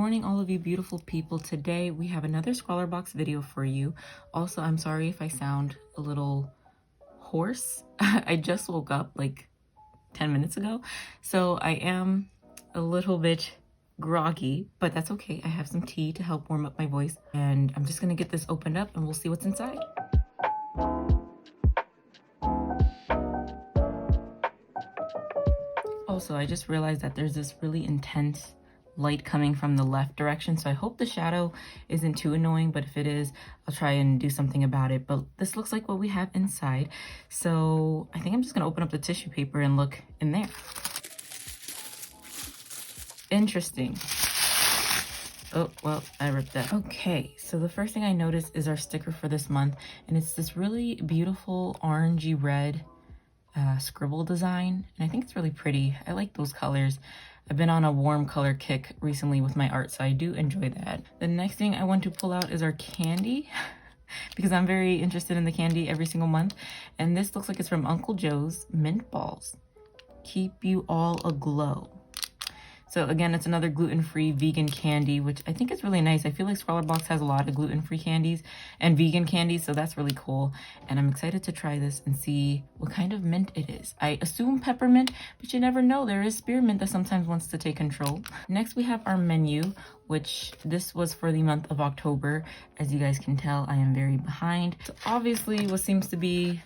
morning, all of you beautiful people. Today we have another Scrawlrbox video for you. Also, I'm sorry if I sound a little hoarse. I just woke up like 10 minutes ago, so I am a little bit groggy, but that's okay. I have some tea to help warm up my voice, and I'm just gonna get this opened up and we'll see what's inside. Also, I just realized that there's this really intense light coming from the left direction, so I hope the shadow isn't too annoying, but if it is, I'll try and do something about it. But this looks like what we have inside, so I think I'm just gonna open up the tissue paper and look in there. Interesting. Oh, well, I ripped that. Okay, so the first thing I noticed is our sticker for this month, and it's this really beautiful orangey red scribble design, and I think it's really pretty. I like those colors. I've been on a warm color kick recently with my art, so I do enjoy that. The next thing I want to pull out is our candy because I'm very interested in the candy every single month, and this looks like it's from Uncle Joe's Mint Balls. Keep you all aglow. So again, it's another gluten-free vegan candy, which I think is really nice. I feel like Scrawlrbox has a lot of gluten-free candies and vegan candies, so that's really cool. And I'm excited to try this and see what kind of mint it is. I assume peppermint, but you never know. There is spearmint that sometimes wants to take control. Next, we have our menu, which this was for the month of October. As you guys can tell, I am very behind. So obviously, what seems to be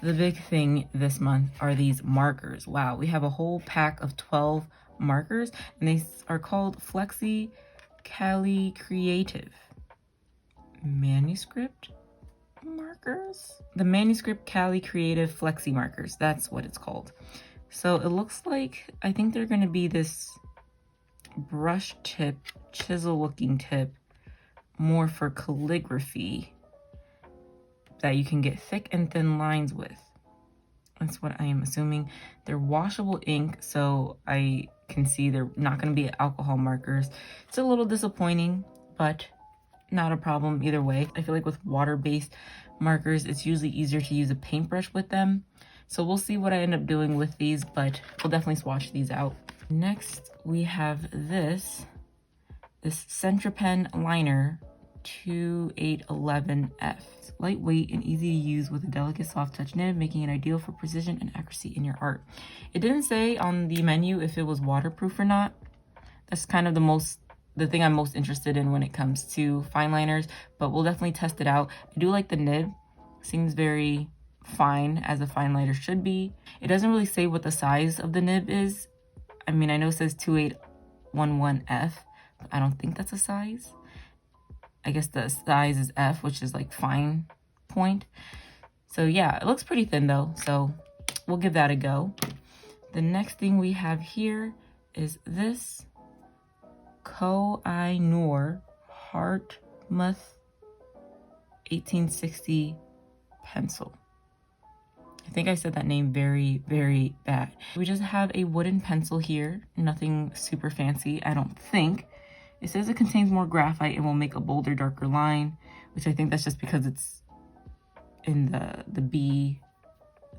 the big thing this month are these markers. Wow, we have a whole pack of 12 markers, and they are called Flexi Calligraphy manuscript markers. The manuscript Calligraphy Flexi markers, that's what it's called. So it looks like, I think they're going to be this brush tip, chisel looking tip, more for calligraphy, that you can get thick and thin lines with. That's what I am assuming. They're washable ink, so I can see they're not going to be alcohol markers. It's a little disappointing, but not a problem either way. I feel like with water-based markers, it's usually easier to use a paintbrush with them. So we'll see what I end up doing with these, but we'll definitely swatch these out. Next, we have this Centripen liner 2811F. It's lightweight and easy to use with a delicate soft touch nib, making it ideal for precision and accuracy in your art. It didn't say on the menu if it was waterproof or not. That's kind of the thing I'm most interested in when it comes to fine liners, but we'll definitely test it out. I do like the nib. Seems very fine, as a fine liner should be. It doesn't really say what the size of the nib is. I mean, I know it says 2811F, but I don't think that's a size. I guess the size is F, which is like fine point. So yeah, it looks pretty thin though, so we'll give that a go. The next thing we have here is this Koh-i-Noor Hartmouth 1860 pencil. I think I said that name very, very bad. We just have a wooden pencil here, nothing super fancy, I don't think. It says it contains more graphite and will make a bolder, darker line, which I think that's just because it's in the B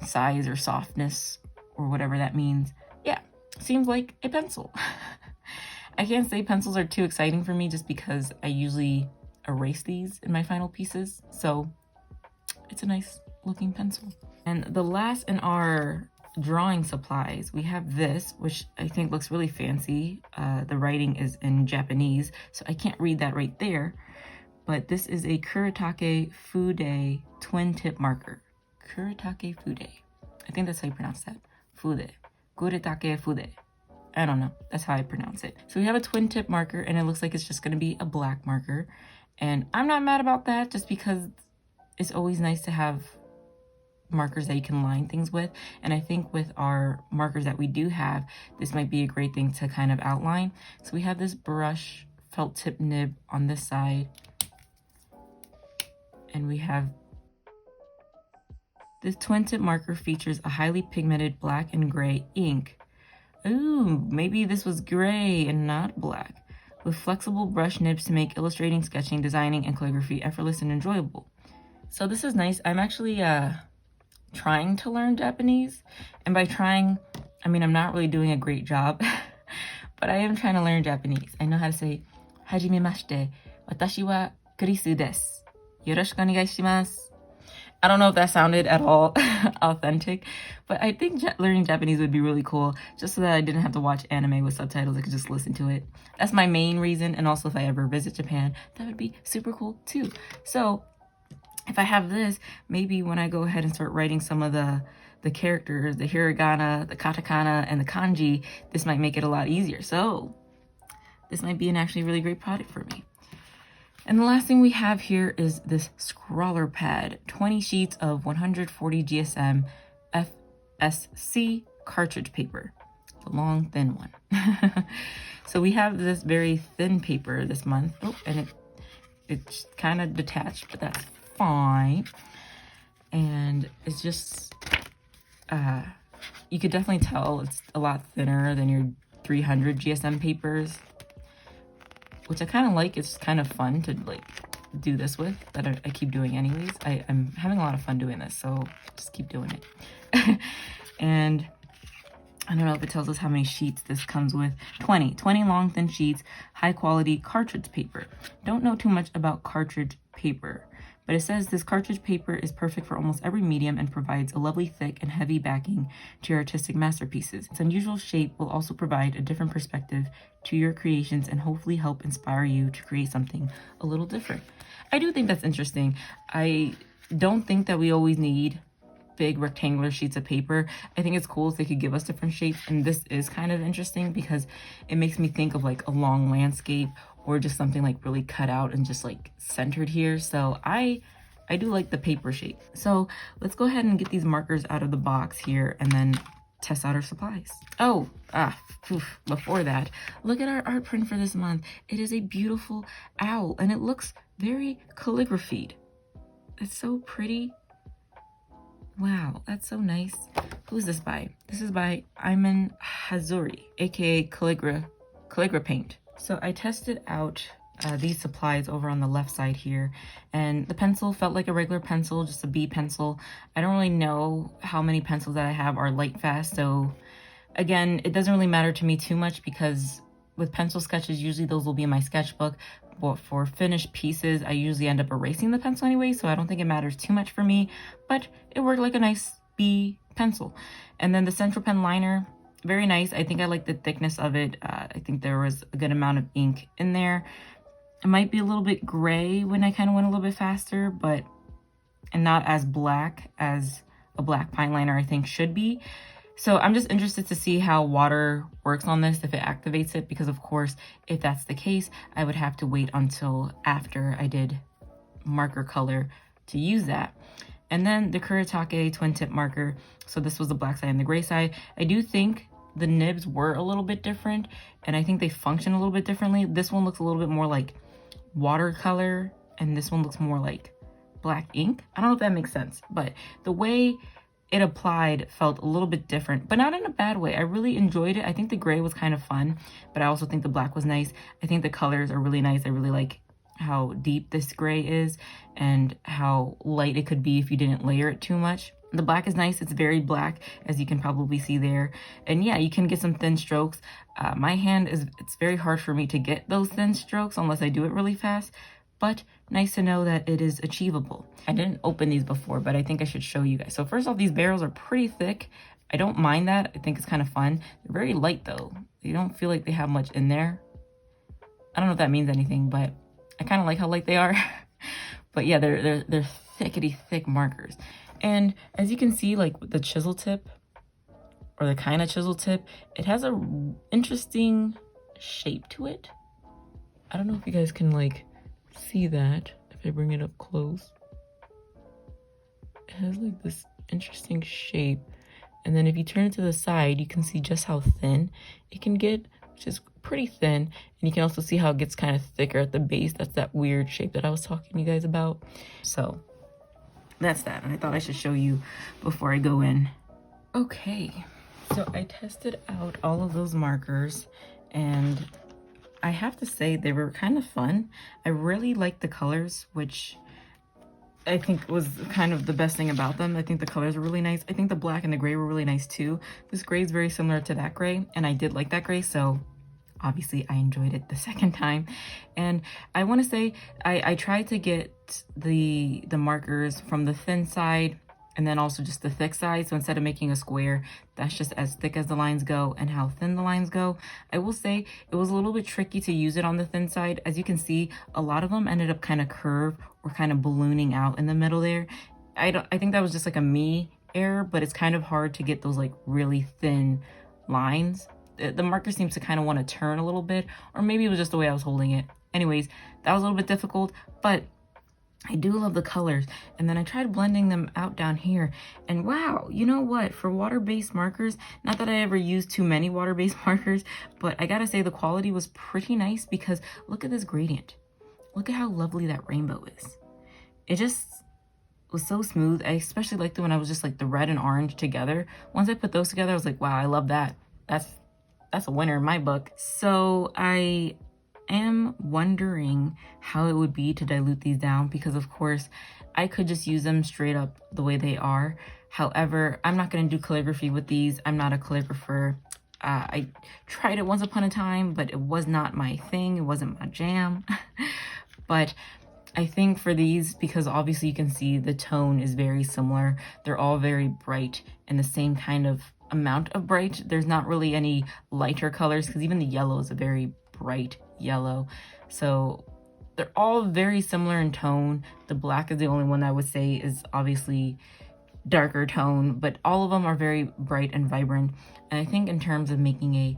size or softness or whatever that means. Yeah, seems like a pencil. I can't say pencils are too exciting for me just because I usually erase these in my final pieces. So it's a nice looking pencil. And the last in our drawing supplies, we have this, which I think looks really fancy. The writing is in Japanese, so I can't read that right there, but this is a Kuretake Fude twin tip marker. Kuretake Fude, I think that's how you pronounce that. Fude, Kuretake Fude, I don't know, that's how I pronounce it. So we have a twin tip marker, and it looks like it's just going to be a black marker, and I'm not mad about that, just because it's always nice to have markers that you can line things with, and I think with our markers that we do have, this might be a great thing to kind of outline. So we have this brush felt tip nib on this side, and we have this twin tip marker features a highly pigmented black and gray ink. Ooh, maybe this was gray and not black, with flexible brush nibs to make illustrating, sketching, designing, and calligraphy effortless and enjoyable. So this is nice. I'm actually trying to learn Japanese, and by trying, I mean I'm not really doing a great job, but I am trying to learn Japanese. I know how to say はじめまして。私はクリスです。よろしくお願いします。I don't know if that sounded at all authentic, but I think learning Japanese would be really cool, just so that I didn't have to watch anime with subtitles. I could just listen to it. That's my main reason, and also if I ever visit Japan, that would be super cool too. So if I have this, maybe when I go ahead and start writing some of the characters, the hiragana, the katakana, and the kanji, this might make it a lot easier. So this might be an actually really great product for me. And the last thing we have here is this scrawler pad, 20 sheets of 140 GSM FSC cartridge paper, the long thin one. So we have this very thin paper this month. Oh, and it's kind of detached, but that's fine. And it's just, you could definitely tell it's a lot thinner than your 300 GSM papers, which I kind of like. It's kind of fun to like do this with, that I keep doing anyways. I'm having a lot of fun doing this, so just keep doing it. And I don't know if it tells us how many sheets this comes with. 20 long thin sheets, high quality cartridge paper. Don't know too much about cartridge paper, but it says this cartridge paper is perfect for almost every medium and provides a lovely thick and heavy backing to your artistic masterpieces. Its unusual shape will also provide a different perspective to your creations and hopefully help inspire you to create something a little different. I do think that's interesting. I don't think that we always need big rectangular sheets of paper. I think it's cool if they could give us different shapes, and this is kind of interesting because it makes me think of like a long landscape or just something like really cut out and just like centered here. So I do like the paper shape. So let's go ahead and get these markers out of the box here and then test out our supplies. Before that, look at our art print for this month. It is a beautiful owl and it looks very calligraphied. It's so pretty. Wow, that's so nice. Who's this by? This is by Ayman Hazuri, aka Calligra Paint. So I tested out these supplies over on the left side here, and the pencil felt like a regular pencil, just a B pencil. I don't really know how many pencils that I have are light fast, so again, it doesn't really matter to me too much because with pencil sketches, usually those will be in my sketchbook. But for finished pieces, I usually end up erasing the pencil anyway, so I don't think it matters too much for me, but it worked like a nice B pencil. And then the central pen liner, very nice. I think I like the thickness of it. I think there was a good amount of ink in there. It might be a little bit gray when I kind of went a little bit faster, and not as black as a black pine liner I think should be. So I'm just interested to see how water works on this, if it activates it, because of course, if that's the case, I would have to wait until after I did marker color to use that. And then the Kuretake twin tip marker. So this was the black side and the gray side. I do think the nibs were a little bit different, and I think they function a little bit differently. This one looks a little bit more like watercolor, and this one looks more like black ink. I don't know if that makes sense, but the way it applied felt a little bit different, but not in a bad way. I really enjoyed it. I think the gray was kind of fun, but I also think the black was nice. I think the colors are really nice. I really like how deep this gray is and how light it could be if you didn't layer it too much. The black is nice. It's very black, as you can probably see there. And yeah, you can get some thin strokes. My hand it's very hard for me to get those thin strokes unless I do it really fast, but nice to know that it is achievable. I didn't open these before, but I think I should show you guys. So first off, these barrels are pretty thick. I don't mind that. I think it's kind of fun. They're very light though. You don't feel like they have much in there. I don't know if that means anything, but I kind of like how light they are. But yeah, they're thickety thick markers. And as you can see, like with the chisel tip, or the kind of chisel tip, it has a interesting shape to it. I don't know if you guys can like see that if I bring it up close. It has like this interesting shape, and then if you turn it to the side, you can see just how thin it can get, which is pretty thin. And you can also see how it gets kind of thicker at the base. That's that weird shape that I was talking to you guys about. So that's that, and I thought I should show you before I go in. Okay, so I tested out all of those markers, and I have to say they were kind of fun. I really liked the colors, which I think was kind of the best thing about them. I think the colors were really nice. I think the black and the gray were really nice too. This gray is very similar to that gray, and I did like that gray, so Obviously, I enjoyed it the second time. And I want to say I tried to get the markers from the thin side and then also just the thick side. So instead of making a square that's just as thick as the lines go and how thin the lines go, I will say it was a little bit tricky to use it on the thin side. As you can see, a lot of them ended up kind of curved or kind of ballooning out in the middle there. I think that was just like a me error, but it's kind of hard to get those like really thin lines. The marker seems to kind of want to turn a little bit, or maybe it was just the way I was holding it. Anyways, that was a little bit difficult, but I do love the colors. And then I tried blending them out down here, and wow, you know what? For water-based markers, not that I ever used too many water-based markers, but I gotta say the quality was pretty nice because look at this gradient. Look at how lovely that rainbow is. It just was so smooth. I especially liked it when I was just like the red and orange together. Once I put those together, I was like, wow, I love that. That's a winner in my book. So I am wondering how it would be to dilute these down, because of course I could just use them straight up the way they are. However, I'm not going to do calligraphy with these. I'm not a calligrapher. I tried it once upon a time, but it was not my thing. It wasn't my jam. But I think for these, because obviously you can see the tone is very similar. They're all very bright and the same kind of amount of bright. There's not really any lighter colors, because even the yellow is a very bright yellow. So they're all very similar in tone. The black is the only one I would say is obviously darker tone, but all of them are very bright and vibrant. And I think in terms of making a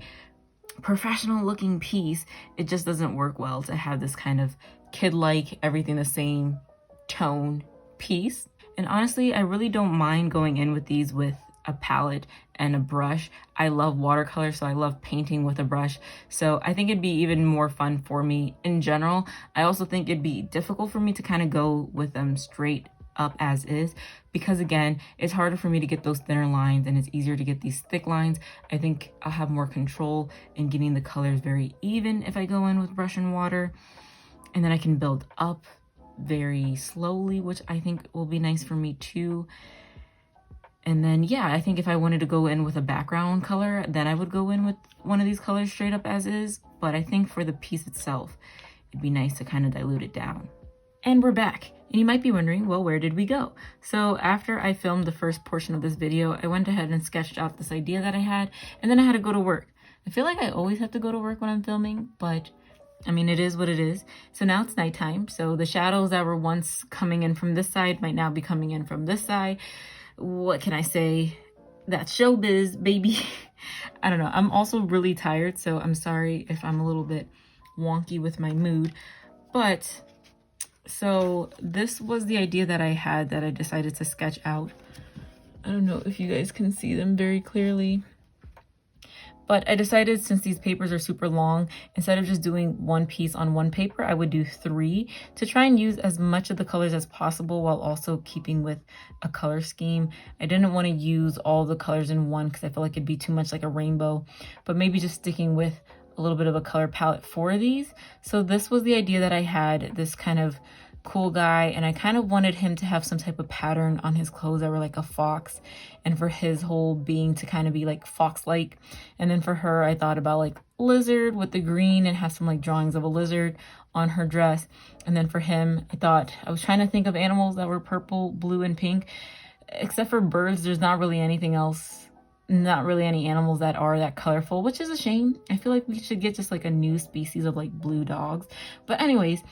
professional looking piece, it just doesn't work well to have this kind of kid-like, everything the same tone piece. And honestly, I really don't mind going in with these with a palette and a brush. I love watercolor, so I love painting with a brush. So I think it'd be even more fun for me in general. I also think it'd be difficult for me to kind of go with them straight up as is, because again, it's harder for me to get those thinner lines and it's easier to get these thick lines. I think I'll have more control in getting the colors very even if I go in with brush and water, and then I can build up very slowly, which I think will be nice for me too. And then yeah, I think if I wanted to go in with a background color, then I would go in with one of these colors straight up as is. But I think for the piece itself, it'd be nice to kind of dilute it down. And we're back. And you might be wondering, well, where did we go? So after I filmed the first portion of this video, I went ahead and sketched out this idea that I had, and then I had to go to work. I feel like I always have to go to work when I'm filming, but I mean, it is what it is. So now it's nighttime. So the shadows that were once coming in from this side might now be coming in from this side. What can I say? That's showbiz, baby. I don't know. I'm also really tired, so I'm sorry if I'm a little bit wonky with my mood. But so this was the idea that I had that I decided to sketch out. I don't know if you guys can see them very clearly. But I decided, since these papers are super long, instead of just doing one piece on one paper, I would do 3 to try and use as much of the colors as possible while also keeping with a color scheme. I didn't want to use all the colors in one because I felt like it'd be too much like a rainbow, but maybe just sticking with a little bit of a color palette for these. So this was the idea that I had, this kind of cool guy, and I kind of wanted him to have some type of pattern on his clothes that were like a fox, and for his whole being to kind of be like fox-like. And then for her, I thought about like lizard with the green and have some like drawings of a lizard on her dress. And then for him, I was trying to think of animals that were purple, blue, and pink. Except for birds, there's not really anything else, not really any animals that are that colorful, which is a shame. I feel like we should get just like a new species of like blue dogs. But anyways,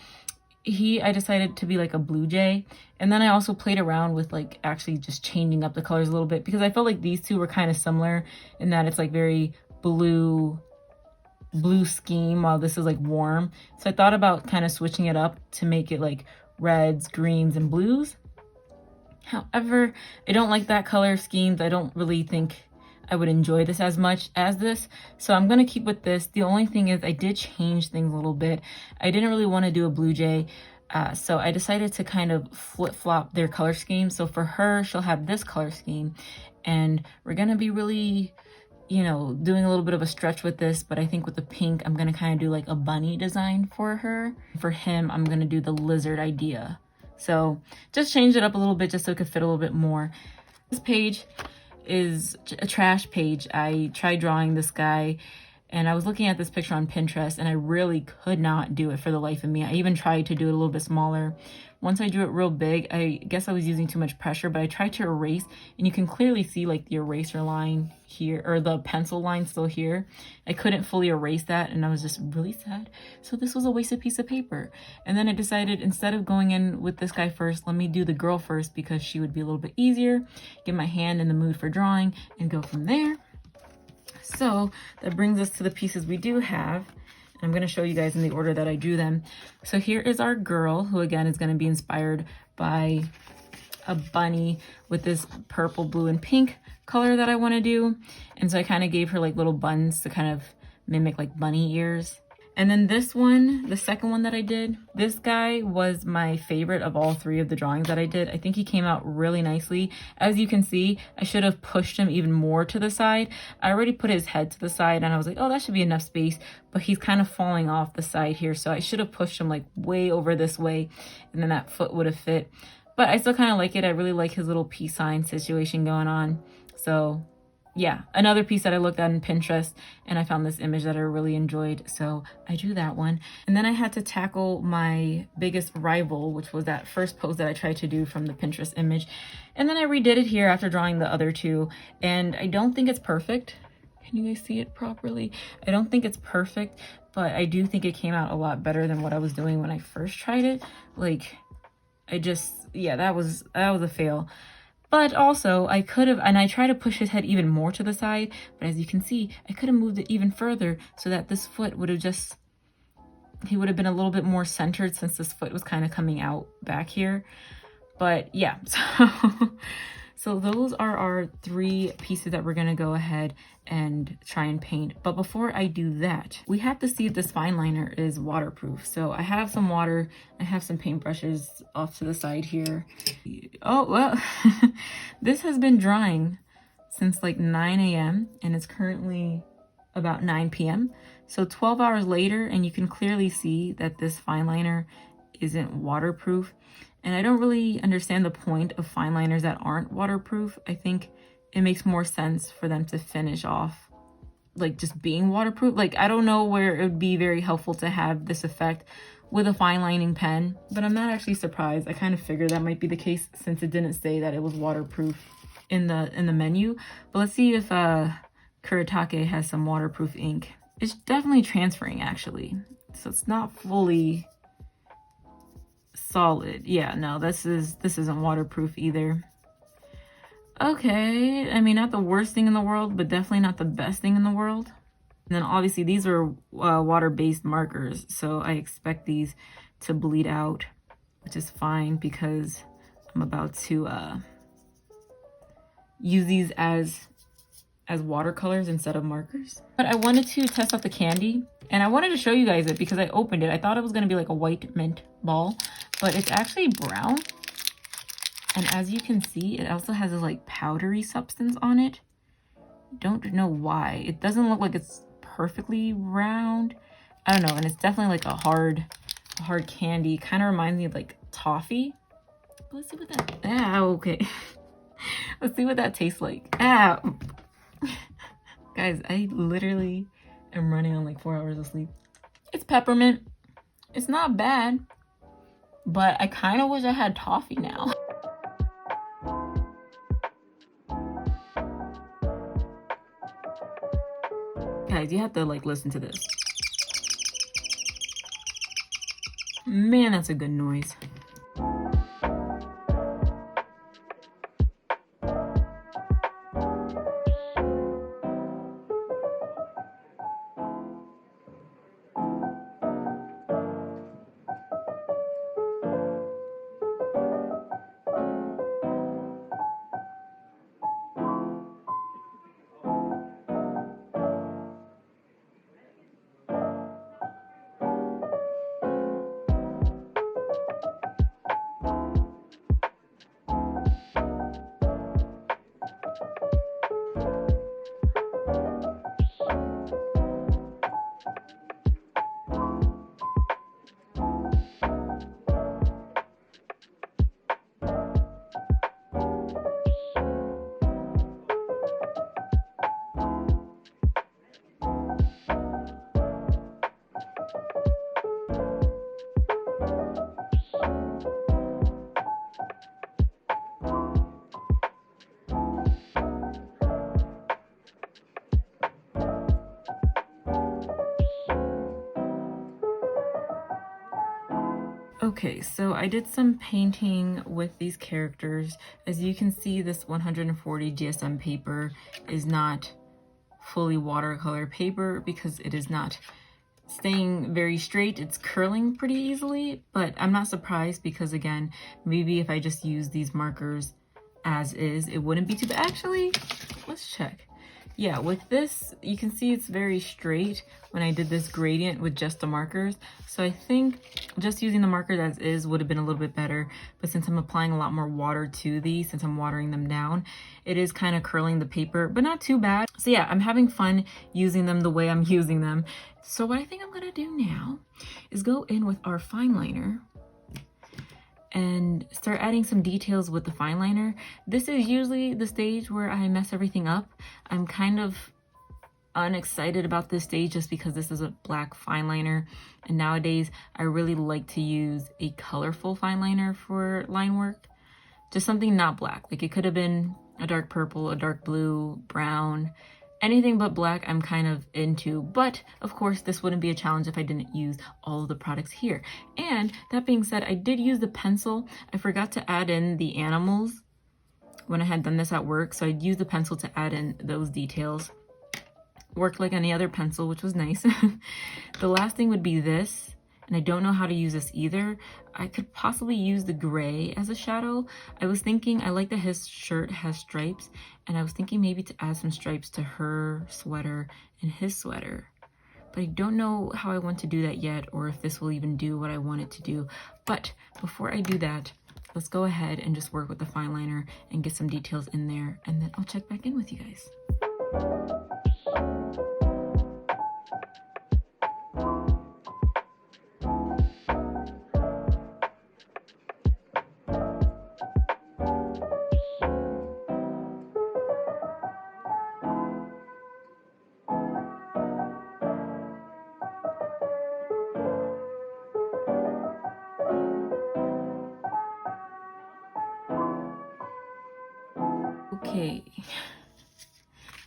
I decided to be like a blue jay. And then I also played around with like actually just changing up the colors a little bit, because I felt like these two were kind of similar in that it's like very blue scheme while this is like warm. So I thought about kind of switching it up to make it like reds, greens, and blues. However, I don't like that color schemes. I don't really think I would enjoy this as much as this. So I'm going to keep with this. The only thing is I did change things a little bit. I didn't really want to do a blue jay. So I decided to kind of flip-flop their color scheme. So for her, she'll have this color scheme. And we're going to be really, you know, doing a little bit of a stretch with this. But I think with the pink, I'm going to kind of do like a bunny design for her. For him, I'm going to do the lizard idea. So just change it up a little bit just so it could fit a little bit more. This page is a trash page. I tried drawing this guy And I was looking at this picture on Pinterest and I really could not do it for the life of me. I even tried to do it a little bit smaller. Once I drew it real big, I guess I was using too much pressure, but I tried to erase and you can clearly see like the eraser line here, or the pencil line still here. I couldn't fully erase that and I was just really sad. So this was a wasted piece of paper. And then I decided, instead of going in with this guy first, let me do the girl first because she would be a little bit easier, get my hand in the mood for drawing and go from there. So that brings us to the pieces we do have. I'm going to show you guys in the order that I drew them. So here is our girl, who again is going to be inspired by a bunny with this purple, blue, and pink color that I want to do. And so I kind of gave her like little buns to kind of mimic like bunny ears. And then this one, the second one that I did, this guy was my favorite of all three of the drawings that I did. I think he came out really nicely. As you can see, I should have pushed him even more to the side. I already put his head to the side and I was like, oh, that should be enough space, but he's kind of falling off the side here. So I should have pushed him like way over this way and then that foot would have fit. But I still kind of like it. I really like his little peace sign situation going on. So yeah, another piece that I looked at in Pinterest and I found this image that I really enjoyed, so I drew that one. And then I had to tackle my biggest rival, which was that first pose that I tried to do from the Pinterest image. And then I redid it here after drawing the other two, and I don't think it's perfect. Can you guys see it properly? I don't think it's perfect, but I do think it came out a lot better than what I was doing when I first tried it. Like, yeah, that was a fail. But also, I could have, and I tried to push his head even more to the side, but as you can see, I could have moved it even further so that this foot would have he would have been a little bit more centered since this foot was kind of coming out back here. But yeah, so those are our three pieces that we're gonna go ahead and try and paint. But before I do that, we have to see if this fine liner is waterproof. So I have some water, I have some paintbrushes off to the side here. Oh, well, this has been drying since like 9 a.m. and it's currently about 9 p.m. So 12 hours later, and you can clearly see that this fine liner isn't waterproof. And I don't really understand the point of fine liners that aren't waterproof. I think it makes more sense for them to finish off like just being waterproof. Like, I don't know where it would be very helpful to have this effect with a fine lining pen, but I'm not actually surprised. I kind of figured that might be the case since it didn't say that it was waterproof in the menu. But let's see if Kuretake has some waterproof ink. It's definitely transferring actually. So it's not fully solid. Yeah, no, this isn't waterproof either. Okay, I mean, not the worst thing in the world, but definitely not the best thing in the world. And then obviously these are water-based markers, so I expect these to bleed out, which is fine because I'm about to use these as watercolors instead of markers. But I wanted to test out the candy, and I wanted to show you guys it because I opened it. I thought it was going to be like a white mint ball, but it's actually brown. And as you can see, it also has this like powdery substance on it. Don't know why. It doesn't look like it's perfectly round. I don't know, and it's definitely like a hard candy. Kind of reminds me of like toffee. Let's see what that, okay. Let's see what that tastes like. Guys, I literally am running on like 4 hours of sleep. It's peppermint. It's not bad, but I kind of wish I had toffee now. Guys, you have to like listen to this. Man, that's a good noise. Okay, so I did some painting with these characters. As you can see, this 140 GSM paper is not fully watercolor paper because it is not staying very straight. It's curling pretty easily, but I'm not surprised because, again, maybe if I just use these markers as is, it wouldn't be too bad. Actually, let's check. Yeah, with this, you can see it's very straight when I did this gradient with just the markers. So I think just using the markers as is would have been a little bit better. But since I'm applying a lot more water to these, since I'm watering them down, it is kind of curling the paper, but not too bad. So yeah, I'm having fun using them the way I'm using them. So what I think I'm gonna do now is go in with our fine liner and start adding some details with the fine liner. This is usually the stage where I mess everything up. I'm kind of unexcited about this stage just because this is a black fine liner, and nowadays I really like to use a colorful fine liner for line work. Just something not black. Like it could have been a dark purple, a dark blue, brown, anything but black I'm kind of into. But of course this wouldn't be a challenge if I didn't use all of the products here. And that being said, I did use the pencil. I forgot to add in the animals when I had done this at work, so I'd use the pencil to add in those details. Worked like any other pencil, which was nice. The last thing would be this, and I don't know how to use this either. I could possibly use the gray as a shadow. I was thinking, I like that his shirt has stripes, and I was thinking maybe to add some stripes to her sweater and his sweater. But I don't know how I want to do that yet, or if this will even do what I want it to do. But before I do that, let's go ahead and just work with the fine liner and get some details in there, and then I'll check back in with you guys. Okay,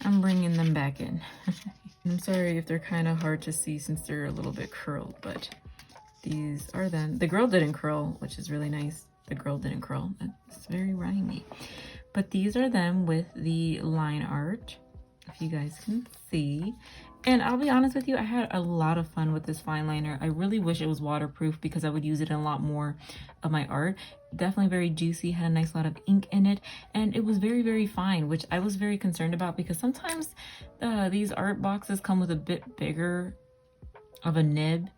I'm bringing them back in. I'm sorry if they're kind of hard to see since they're a little bit curled, but these are them. The girl didn't curl, which is really nice. The girl didn't curl. It's very rhymey. But these are them with the line art, if you guys can see. And I'll be honest with you, I had a lot of fun with this fine liner. I really wish it was waterproof because I would use it in a lot more of my art. Definitely very juicy, had a nice lot of ink in it, and it was very, very fine, which I was very concerned about because sometimes these art boxes come with a bit bigger of a nib,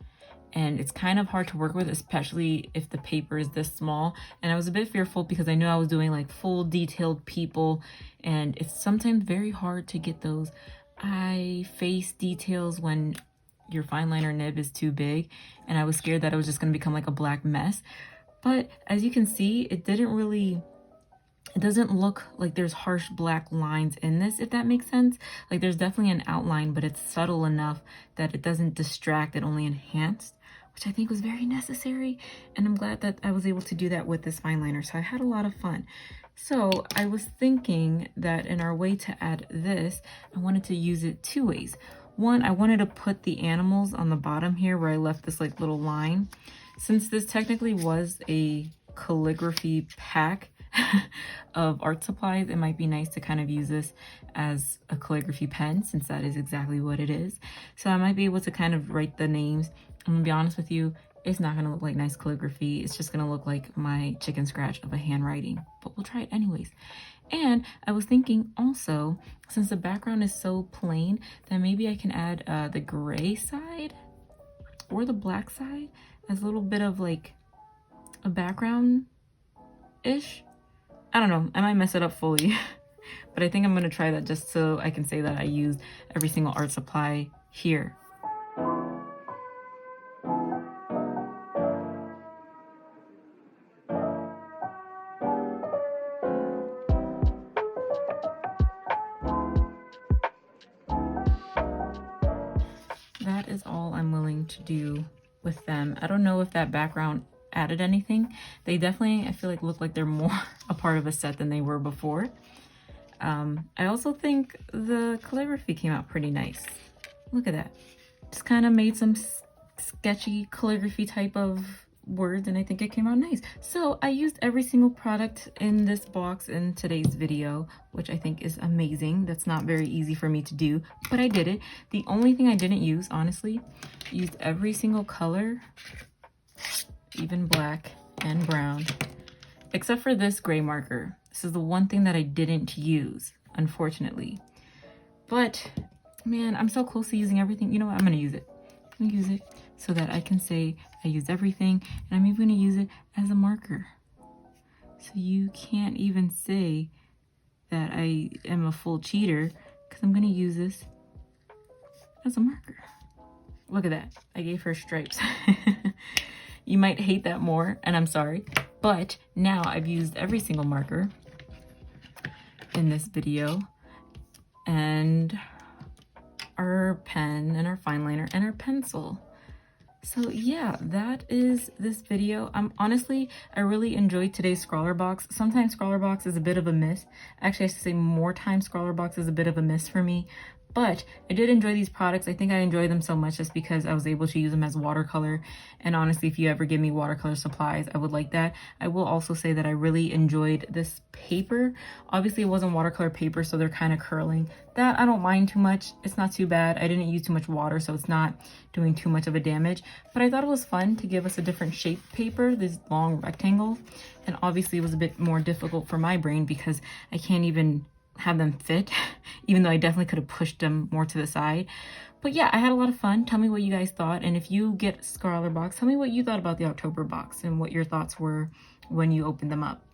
and it's kind of hard to work with, especially if the paper is this small. And I was a bit fearful because I knew I was doing like full detailed people, and it's sometimes very hard to get those eye face details when your fine liner nib is too big, and I was scared that it was just going to become like a black mess. But as you can see, it doesn't look like there's harsh black lines in this, if that makes sense. Like there's definitely an outline, but it's subtle enough that it doesn't distract, it only enhanced, which I think was very necessary. And I'm glad that I was able to do that with this fine liner. So I had a lot of fun. So I was thinking that in our way to add this, I wanted to use it two ways. One, I wanted to put the animals on the bottom here where I left this like little line. Since this technically was a calligraphy pack of art supplies, it might be nice to kind of use this as a calligraphy pen, since that is exactly what it is. So I might be able to kind of write the names. I'm gonna be honest with you, it's not gonna look like nice calligraphy. It's just gonna look like my chicken scratch of a handwriting, but we'll try it anyways. And I was thinking also, since the background is so plain, that maybe I can add the gray side or the black side as a little bit of like a background-ish. I don't know, I might mess it up fully, but I think I'm gonna try that just so I can say that I used every single art supply here. That is all I'm willing to do with them. I don't know if that background added anything. They definitely, I feel like, look like they're more a part of a set than they were before. I also think the calligraphy came out pretty nice. Look at that. Just kind of made some sketchy calligraphy type of words, and I think it came out nice. So I used every single product in this box in today's video, which I think is amazing. That's not very easy for me to do, but I did it. The only thing I didn't use, honestly, used every single color, even black and brown, except for this gray marker. This is the one thing that I didn't use, unfortunately. But man, I'm so close to using everything. You know what? I'm gonna use it. I'm gonna use it so that I can say I used everything, and I'm even gonna use it as a marker. So you can't even say that I am a full cheater, because I'm gonna use this as a marker. Look at that. I gave her stripes. You might hate that more, and I'm sorry, but now I've used every single marker in this video, and our pen and our fine liner and our pencil. So yeah, that is this video. Honestly, I really enjoyed today's Scrawlrbox. Sometimes Scrawlrbox is a bit of a miss. Actually, I should say more times Scrawlrbox is a bit of a miss for me. But I did enjoy these products. I think I enjoy them so much just because I was able to use them as watercolor. And honestly, if you ever give me watercolor supplies, I would like that. I will also say that I really enjoyed this paper. Obviously, it wasn't watercolor paper, so they're kind of curling. That I don't mind too much. It's not too bad. I didn't use too much water, so it's not doing too much of a damage. But I thought it was fun to give us a different shape paper, this long rectangle. And obviously, it was a bit more difficult for my brain because I can't even have them fit, even though I definitely could have pushed them more to the side. But yeah, I had a lot of fun. Tell me what you guys thought, and if you get Scrawlrbox, tell me what you thought about the October box and what your thoughts were when you opened them up.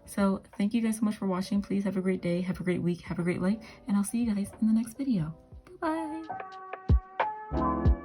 So thank you guys so much for watching. Please have a great day, have a great week, have a great life, and I'll see you guys in the next video. Bye bye.